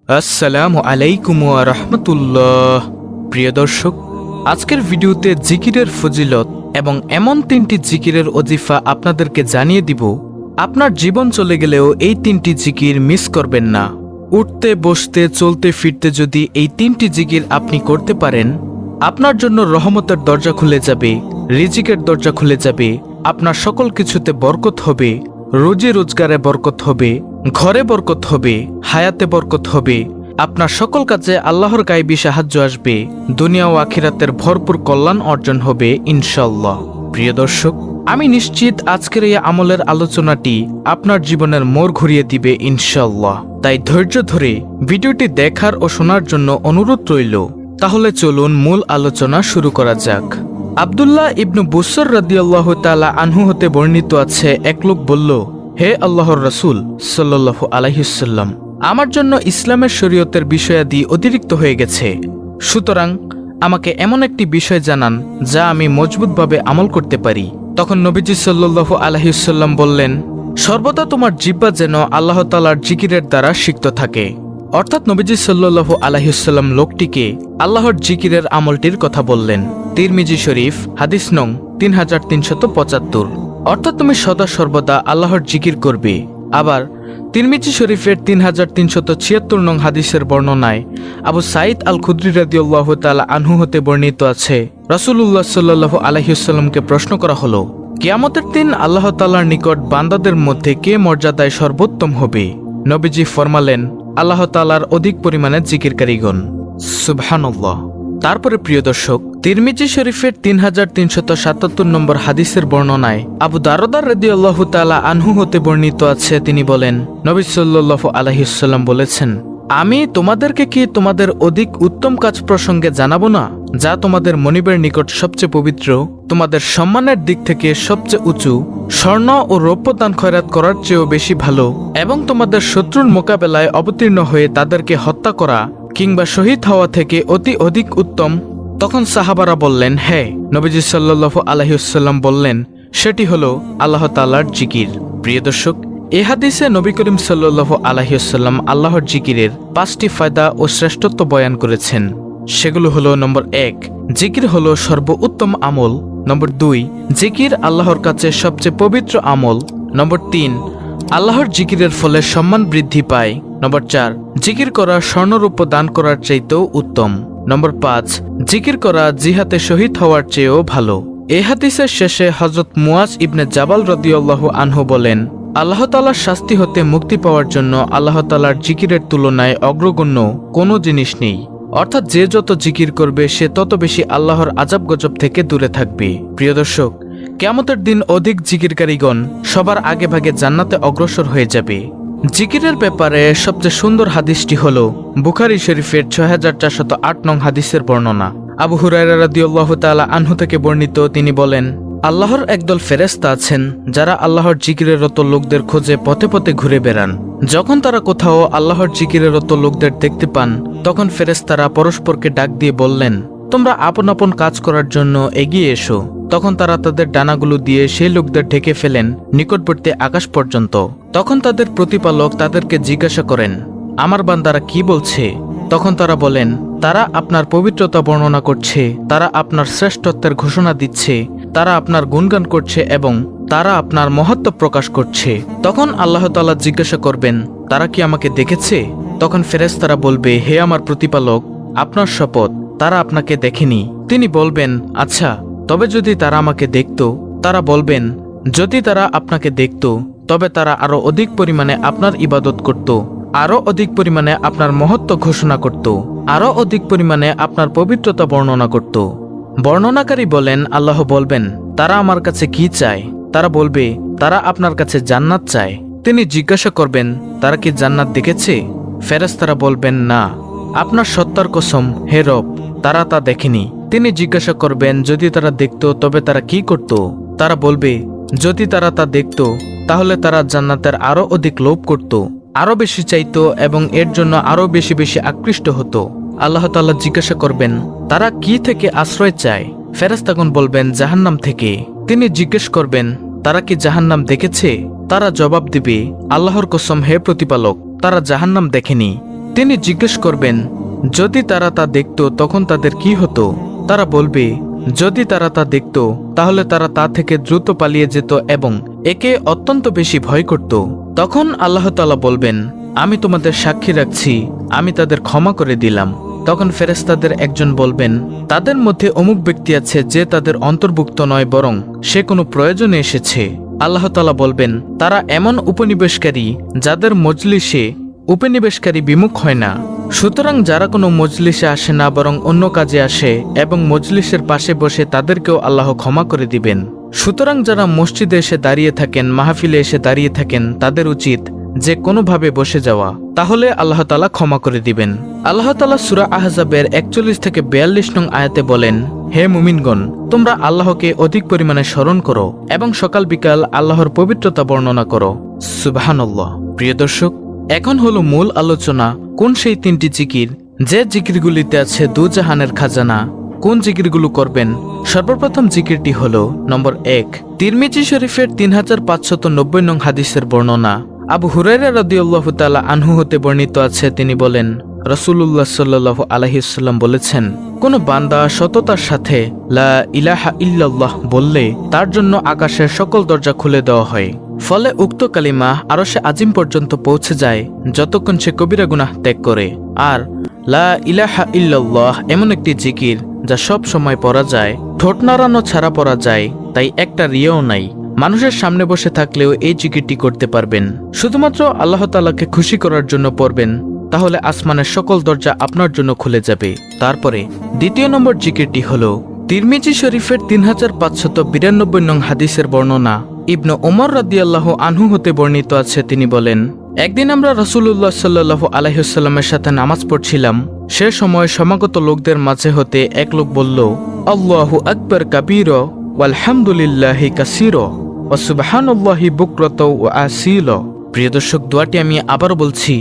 আসসালামু আলাইকুম ওয়া রাহমাতুল্লাহ। প্রিয় দর্শক, আজকের ভিডিওতে জিকিরের ফজিলত এবং এমন তিনটি জিকিরের ওজিফা আপনাদেরকে জানিয়ে দিব, আপনার জীবন চলে গেলেও এই তিনটি জিকির মিস করবেন না। উঠতে বসতে চলতে ফিরতে যদি এই তিনটি জিকির আপনি করতে পারেন, আপনার জন্য রহমতের দরজা খুলে যাবে, রিজিকের দরজা খুলে যাবে, আপনার সকল কিছুতে বরকত হবে, রোজি রোজগারে বরকত হবে, ঘরে বরকত হবে, হায়াতে বরকত হবে, আপনার সকল কাজে আল্লাহর গায়বী সাহায্য আসবে, দুনিয়া ও আখিরাতের ভরপুর কল্যাণ অর্জন হবে ইনশাআল্লাহ। প্রিয় দর্শক, আমি নিশ্চিত আজকের এই আমলের আলোচনাটি আপনার জীবনের মোড় ঘুরিয়ে দিবে ইনশাআল্লাহ। তাই ধৈর্য ধরে ভিডিওটি দেখার ও শোনার জন্য অনুরোধ রইল। তাহলে চলুন মূল আলোচনা শুরু করা যাক। আব্দুল্লাহ ইবনু বুসর রাদিয়াল্লাহু তাআলা আনহু হতে বর্ণিত আছে, এক লোক বলল, হে আল্লাহর রাসূল সাল্লাল্লাহু আলাইহি ওয়াসাল্লাম, আমার জন্য ইসলামের শরীয়তের বিষয়াদি অতিরিক্ত হয়ে গেছে, সুতরাং আমাকে এমন একটি বিষয় জানান যা আমি মজবুতভাবে আমল করতে পারি। তখন নবীজি সাল্লাল্লাহু আলাইহি ওয়াসাল্লাম বললেন, সর্বদা তোমার জিহ্বা যেন আল্লাহ তাআলার জিকিরের দ্বারা সিক্ত থাকে। অর্থাৎ নবীজি সাল্লাল্লাহু আলাইহি ওয়াসাল্লাম লোকটিকে আল্লাহর জিকিরের আমলটির কথা বললেন। তিরমিজি শরীফ হাদিস নং 3375। অর্থাৎ তুমি সদা সর্বদা আল্লাহর জিকির করবে। আবার তিরমিজি শরীফের 3376 নং হাদিসের বর্ণনায় আবু সাঈদ আল খুদরি রাদিয়াল্লাহু তাআলা আনহু হতে বর্ণিত আছে, রাসূলুল্লাহ সাল্লাল্লাহু আলাইহি ওয়াসাল্লামকে প্রশ্ন করা হলো, কিয়ামতের দিন আল্লাহ তাআলার নিকট বান্দাদের মধ্যে কে মর্যাদায় সর্বোত্তম হবে? নবীজি ফরমালেন, আল্লাহ তাআলার অধিক পরিমাণে জিকিরকারীগণ। সুবহানাল্লাহ। তারপরে প্রিয় দর্শক, তিরমিজি শরীফের 3377 নম্বর হাদিসের বর্ণনায় আবু দারদা রাদিয়াল্লাহু তাআলা আনহু হতে বর্ণিত আছে, তিনি বলেন, নবী সাল্লাল্লাহু আলাইহি ওয়াসাল্লাম বলেছেন, আমি তোমাদেরকে কি তোমাদের অধিক উত্তম কাজ প্রসঙ্গে জানাবো না, যা তোমাদের মনিবের নিকট সবচেয়ে পবিত্র, তোমাদের সম্মানের দিক থেকে সবচেয়ে উঁচু, স্বর্ণ ও রৌপ্য দান খয়রাত করার চেয়েও বেশি ভালো, এবং তোমাদের শত্রুর মোকাবেলায় অবতীর্ণ হয়ে তাদেরকে হত্যা করা কিংবা শহীদ হওয়া থেকে অতি অধিক উত্তম? তখন সাহাবারা বললেন, হ্যাঁ। নবীজি সাল্লাল্লাহু আলাইহি ওয়াসাল্লাম বললেন, সেটি হলো আল্লাহ তাআলার জিকির। প্রিয় দর্শক, এই হাদিসে নবী করিম সাল্লাল্লাহু আলাইহি ওয়াসাল্লাম আল্লাহর জিকিরের 5টি ফায়দা ও শ্রেষ্ঠত্ব বয়ান করেছেন। সেগুলো হলো, নম্বর 1, জিকির হলো সর্বোত্তম আমল। নম্বর 2, জিকির আল্লাহর কাছে সবচেয়ে পবিত্র আমল। নম্বর 3, আল্লাহর জিকিরের ফলে সম্মান বৃদ্ধি পায়। নম্বর 4, জিকির করা স্বর্ণরূপ দান করার চাইতেও উত্তম। নম্বর 5, জিকির করা জিহাদে শহীদ হওয়ার চেয়েও ভালো। এই হাদিসের শেষে হযরত মুয়াজ ইবনে জাবাল রাদিয়াল্লাহু আনহু বলেন, আল্লাহ তাআলার শাস্তি হতে মুক্তি পাওয়ার জন্য আল্লাহ তাআলার জিকিরের তুলনায় অগ্রগণ্য কোনো জিনিস নেই। অর্থাৎ যে যত জিকির করবে সে তত বেশি আল্লাহর আযাব গজব থেকে দূরে থাকবে। প্রিয় দর্শক, কিয়ামতের দিন অধিক জিকিরকারীগণ সবার আগে ভাগে জান্নাতে অগ্রসর হয়ে যাবে। জিকিরের ব্যাপারে সবচেয়ে সুন্দর হাদিসটি হল বুখারী শরীফের 6408 নং হাদিসের বর্ণনা। আবু হুরায়রা রাদিয়াল্লাহু তাআলা আনহু থেকে বর্ণিত, তিনি বলেন, আল্লাহর একদল ফেরেশতা আছেন যারা আল্লাহর জিকিরের রত লোকদের খোঁজে পথে পথে ঘুরে বেড়ান। যখন তারা কোথাও আল্লাহর জিকিরের রত লোকদের দেখতে পান, তখন ফেরেশতারা পরস্পরকে ডাক দিয়ে বললেন, তোমরা আপন আপন কাজ করার জন্য এগিয়ে এসো। তখন তারা তাদের ডানাগুলো দিয়ে সেই লোকদের ঢেকে ফেলেন নিকটবর্তী আকাশ পর্যন্ত। তখন তাদের প্রতিপালক তাদেরকে জিজ্ঞাসা করেন, আমার বান্দারা কি বলছে? তখন তারা বলেন, তারা আপনার পবিত্রতা বর্ণনা করছে, তারা আপনার শ্রেষ্ঠত্বের ঘোষণা দিচ্ছে, তারা আপনার গুণগান করছে এবং তারা আপনার মহত্ব প্রকাশ করছে। তখন আল্লাহ তাআলা জিজ্ঞাসা করবেন, তারা কি আমাকে দেখেছে? তখন ফেরেশতারা বলবে, হে আমার প্রতিপালক, আপনার শপথ, তারা আপনাকে দেখেনি। তিনি বলবেন, আচ্ছা, তবে যদি তারা আমাকে দেখত? তারা বলবেন, যদি তারা আপনাকে দেখত তবে তারা আরো অধিক পরিমাণে আপনার ইবাদত করত, আরো অধিক পরিমাণে আপনার মহত্ব ঘোষণা করত, আরো অধিক পরিমাণে আপনার পবিত্রতা বর্ণনা করত। বর্ণনাকারী বলেন, আল্লাহ বলবেন, তারা আমার কাছে কি চায়? তারা বলবে, তারা আপনার কাছে জান্নাত চায়। তিনি জিজ্ঞাসা করবেন, তারা কি জান্নাত দেখেছে? ফেরেশতারা বলবেন, না। আপনার সত্তার কসম, হে রব, তারা তা দেখেনি। তিনি জিজ্ঞাসা করবেন, যদি তারা দেখত তবে তারা কি করত? তারা বলবে, যদি তারা তা দেখত তাহলে তারা জান্নাতের আরো অধিক লোভ করত, আরো বেশি চাইত এবং এর জন্য আরো বেশি বেশি আকৃষ্ট হতো। আল্লাহ তাআলা জিজ্ঞাসা করবেন, তারা কি থেকে আশ্রয় চায়? ফেরেশতাগণ বলবেন, জাহান্নাম থেকে। তিনি জিজ্ঞেস করবেন, তারা কি জাহান্নাম দেখেছে? তারা জবাব দিবে, আল্লাহর কসম, হে প্রতিপালক, তারা জাহান্নাম দেখেনি। তিনি জিজ্ঞেস করবেন, যদি তারা তা দেখত তখন তাদের কি হতো? তারা বলবে, যদি তারা তা দেখত তাহলে তারা তা থেকে দ্রুত পালিয়ে যেত এবং একে অত্যন্ত বেশি ভয় করত। তখন আল্লাহ তাআলা বলবেন, আমি তোমাদের সাক্ষী রাখছি, আমি তাদের ক্ষমা করে দিলাম। তখন ফেরেশতাদের একজন বলবেন, তাদের মধ্যে অমুক ব্যক্তি আছে যে তাদের অন্তর্ভুক্ত নয়, বরং সে কোনো প্রয়োজনে এসেছে। আল্লাহ তাআলা বলবেন, তারা এমন উপনিবেশকারী যাদের মজলিসে উপনিবেশকারী বিমুখ হয় না। সুতরাং যারা কোনো মজলিসে আসে না বরং অন্য কাজে আসে এবং মজলিসের পাশে বসে তাদেরকেও আল্লাহ ক্ষমা করে দিবেন। সুতরাং যারা মসজিদে এসে দাঁড়িয়ে থাকেন, মাহফিলে এসে দাঁড়িয়ে থাকেন, তাদের উচিত যে কোনোভাবে বসে যাওয়া, তাহলে আল্লাহ তাআলা ক্ষমা করে দিবেন। আল্লাহ তাআলা সূরা আহজাবের 41 থেকে 42 নং আয়াতে বলেন, হে মুমিনগণ, তোমরা আল্লাহকে অধিক পরিমাণে স্মরণ করো এবং সকাল বিকাল আল্লাহর পবিত্রতা বর্ণনা করো। সুবহানাল্লাহ। প্রিয় দর্শক, এখন হলো মূল আলোচনা, কোন সেই 3টি জিকির যে জিকিরগুলিতে আছে দুজাহানের খাজানা। কোন জিকিরগুলো করবেন? সর্বপ্রথম জিকিরটি হলো নম্বর 1, তিরমিজি শরীফের 3590 নং হাদিসের বর্ণনা। আবু হুরায়রা রাদিয়াল্লাহু তাআলা আনহু হতে বর্ণিত আছে, তিনি বলেন, রাসূলুল্লাহ সাল্লাল্লাহু আলাইহি ওয়াসাল্লাম বলেছেন, কোন বান্দা সততার সাথে লা ইলাহা ইল্লাল্লাহ বললে তার জন্য আকাশের সকল দরজা খুলে দেওয়া হয়। ফলে উক্ত কালিমা আরশে আজিম পর্যন্ত পৌঁছে যায় যতক্ষণ সে কবিরা গুনাহ ত্যাগ করে। আর লা ইলাহা ইল্লাল্লাহ এমন একটি জিকির যা সব সময় পড়া যায়, ঠোঁট নাড়ানো ছাড়া পড়া যায়, তাই একটা রিয়াও নাই। মানুষের সামনে বসে থাকলেও এই জিকিরটি করতে পারবেন। শুধুমাত্র আল্লাহ তাআলাকে খুশি করার জন্য পড়বেন, তাহলে আসমানের সকল দরজা আপনার জন্য খুলে যাবে। তারপরে দ্বিতীয় নম্বর জিকিরটি হলো তিরমিজি শরীফের 3592 নং হাদিসের বর্ণনা। ইবনে ওমর রাদিয়াল্লাহু আনহু হতে বর্ণিত আছে, তিনি বলেন, একদিন আমরা রাসূলুল্লাহ সাল্লাল্লাহু আলাইহি ওয়াসাল্লামের সাথে নামাজ পড়ছিলাম। সে সময় সমাগত লোকদের মাঝে হতে এক লোক বলল, আল্লাহু আকবার কাবীরা ওয়ালহামদুলিল্লাহি কাসীরা ওয়া সুবহানাল্লাহি বুকরাতা ওয়া আসীলা। প্রিয় দর্শক, দোয়াটি আমি আবারও বলছি,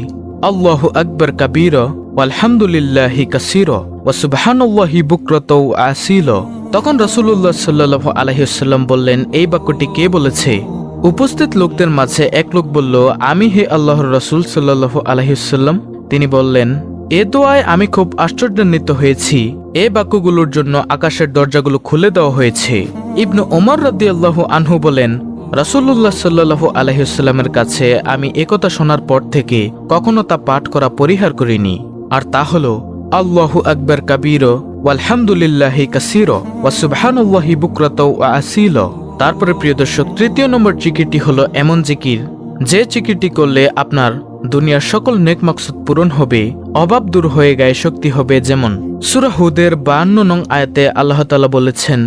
আল্লাহু আকবার কাবীরা ওয়ালহামদুলিল্লাহি কাসীরা ওয়া সুবহানাল্লাহি বুকরাতা ওয়া আসীলা। তখন রাসূলুল্লাহ সাল্লাল্লাহু আলাইহি ওয়াসাল্লাম বললেন, এই বাক্যটি কে বলেছে? উপস্থিত লোকদের মাঝে এক লোক বলল, আমি হে আল্লাহর রাসূল সাল্লাল্লাহু আলাইহি ওয়াসাল্লাম। তিনি বললেন, এ দোয়ায় আমি খুব আশ্চর্যান্বিত হয়েছি। এই বাক্যগুলোর জন্য আকাশের দরজাগুলো খুলে দেওয়া হয়েছে। ইবনে ওমর রাদিয়াল্লাহু আনহু বলেন, রাসূলুল্লাহ সাল্লাল্লাহু আলাইহি ওয়াসাল্লামের কাছে আমি একথা শোনার পর থেকে কখনো তা পাঠ করা পরিহার করিনি। আর তা হলো আল্লাহু আকবার কাবীরা ওয়ালহামদুলিল্লাহি কাসীরা ওয়া সুবহানাল্লাহি বুকরাতা ওয়া আসীলা। তারপরে প্রিয় দর্শক, তৃতীয় নম্বর জিকিরটি হলো এমন জিকির যে জিকিরটি করলে আপনার দুনিয়ার সকল নেক মাকসুদ পূরণ হবে, অভাব দূর হয়ে গায়ে শক্তি হবে। যেমন সূরা হুদের 52 নং আয়াতে আল্লাহ তাআলা বলেছেন,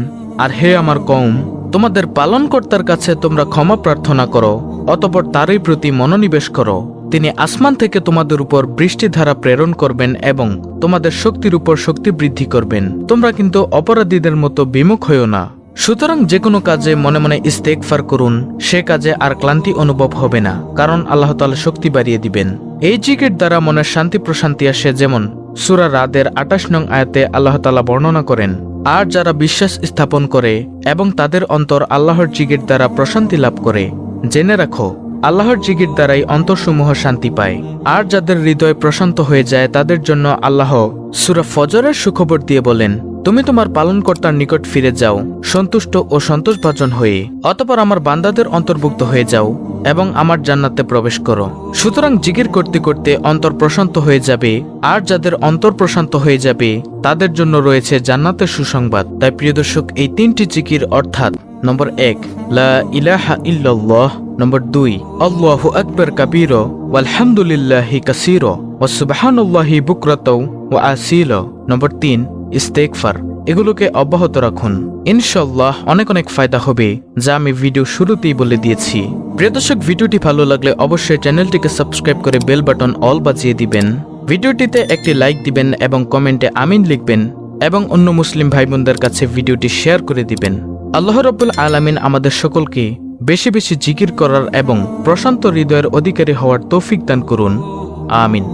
আর হে আমার কওম, তোমাদের পালনকর্তার কাছে তোমরা ক্ষমা প্রার্থনা করো, অতঃপর তারই প্রতি মনোনিবেশ করো। তিনি আসমান থেকে তোমাদের উপর বৃষ্টিধারা প্রেরণ করবেন এবং তোমাদের শক্তির উপর শক্তি বৃদ্ধি করবেন। তোমরা কিন্তু অপরাধীদের মতো বিমুখ হইও না। সুতরাং যে কোনো কাজে মনে মনে ইস্তেগফার করুন, সে কাজে আর ক্লান্তি অনুভব হবে না, কারণ আল্লাহ তাআলা শক্তি বাড়িয়ে দিবেন। এই জিকির দ্বারা মনের শান্তি প্রশান্তি আসে, যেমন সূরা রাদের 28 নং আয়াতে আল্লাহ তাআলা বর্ণনা করেন, আর যারা বিশ্বাস স্থাপন করে এবং তাদের অন্তর আল্লাহর জিকির দ্বারা প্রশান্তি লাভ করে, জেনে রাখো আল্লাহর জিকির দ্বারাই অন্তরসমূহ শান্তি পায়। আর যাদের হৃদয় প্রশান্ত হয়ে যায় তাদের জন্য আল্লাহ সূরা ফজরের সুখবর দিয়ে বলেন, তুমি তোমার পালনকর্তার নিকট ফিরে যাও সন্তুষ্ট ও সন্তোষভাজন হয়ে, অতঃপর আমার বান্দাদের অন্তর্ভুক্ত হয়ে যাও এবং আমার জান্নাতে প্রবেশ করো। সুতরাং জিকির করতে করতে অন্তর প্রশান্ত হয়ে যাবে, আর যাদের অন্তর প্রশান্ত হয়ে যাবে তাদের জন্য রয়েছে জান্নাতের সুসংবাদ। তাই প্রিয় দর্শক, এই 3টি জিকির অর্থাৎ নম্বর 1 লা ইলাহা ইল্লাল্লাহ, নম্বর 2 আল্লাহু আকবার কাবীরা ওয়ালহামদুলিল্লাহি কাসীরা ওয়া সুবহানাল্লাহি বুকরাতা ওয়া আসীলা, নম্বর 3 ইস্তেগফার, এগুলোকে অব্যাহত রাখুন। ইনশাআল্লাহ অনেক অনেক ফায়দা হবে, যা আমি ভিডিও শুরুতেই বলে দিয়েছি। প্রিয় দর্শক, ভিডিওটি ভালো লাগলে অবশ্যই চ্যানেলটিকে সাবস্ক্রাইব করে বেল বাটন অল বাজিয়ে দিবেন। ভিডিওটিতে একটি লাইক দিবেন এবং কমেন্টে আমিন লিখবেন এবং অন্য মুসলিম ভাই বোনদের কাছে ভিডিওটি শেয়ার করে দিবেন। আল্লাহ রাব্বুল আলামিন আমাদের সকলকে বেশি বেশি জিকির করার এবং প্রশান্ত হৃদয়ের অধিকারী হওয়ার তৌফিক দান করুন। আমিন।